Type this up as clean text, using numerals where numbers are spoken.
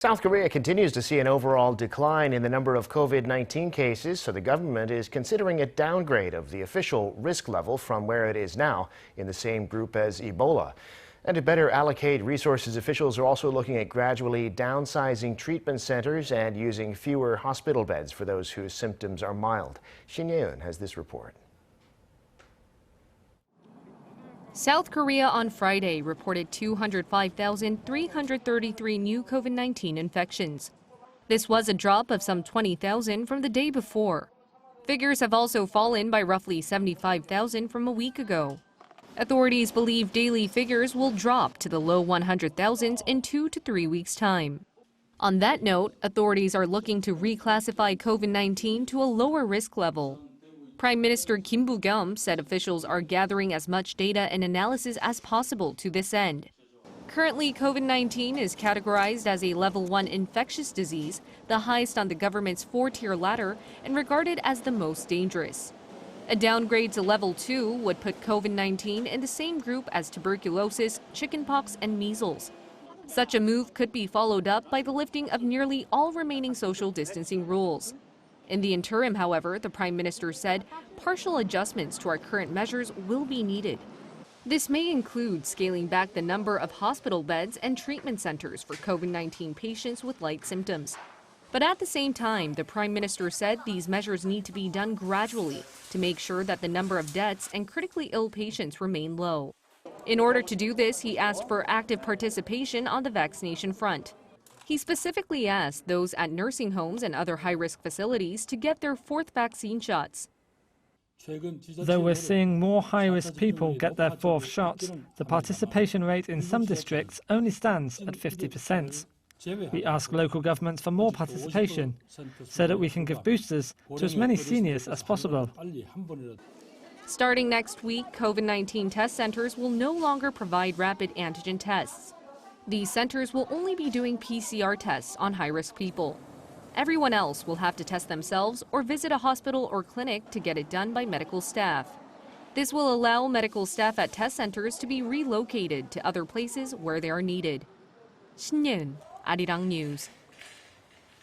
South Korea continues to see an overall decline in the number of COVID-19 cases, so the government is considering a downgrade of the official risk level from where it is now in the same group as Ebola. And to better allocate resources, officials are also looking at gradually downsizing treatment centers and using fewer hospital beds for those whose symptoms are mild. Shin Ye-eun has this report. South Korea on Friday reported 205,333 new COVID-19 infections. This was a drop of some 20,000 from the day before. Figures have also fallen by roughly 75,000 from a week ago. Authorities believe daily figures will drop to the low 100,000s in 2 to 3 weeks' time. On that note, authorities are looking to reclassify COVID-19 to a lower risk level. Prime Minister Kim Boo-kyum said officials are gathering as much data and analysis as possible to this end. Currently, COVID-19 is categorized as a level 1 infectious disease, the highest on the government's 4-tier ladder, and regarded as the most dangerous. A downgrade to level 2 would put COVID-19 in the same group as tuberculosis, chickenpox, and measles. Such a move could be followed up by the lifting of nearly all remaining social distancing rules. In the interim, however, the Prime Minister said partial adjustments to our current measures will be needed. This may include scaling back the number of hospital beds and treatment centers for COVID-19 patients with light symptoms. But at the same time, the Prime Minister said these measures need to be done gradually to make sure that the number of deaths and critically ill patients remain low. In order to do this, he asked for active participation on the vaccination front. He specifically asked those at nursing homes and other high-risk facilities to get their 4th vaccine shots. Though we're seeing more high-risk people get their 4th shots, the participation rate in some districts only stands at 50%. We ask local governments for more participation so that we can give boosters to as many seniors as possible. Starting next week, COVID-19 test centers will no longer provide rapid antigen tests. These centers will only be doing PCR tests on high-risk people. Everyone else will have to test themselves or visit a hospital or clinic to get it done by medical staff. This will allow medical staff at test centers to be relocated to other places where they are needed. Shin Ye-eun, Arirang News.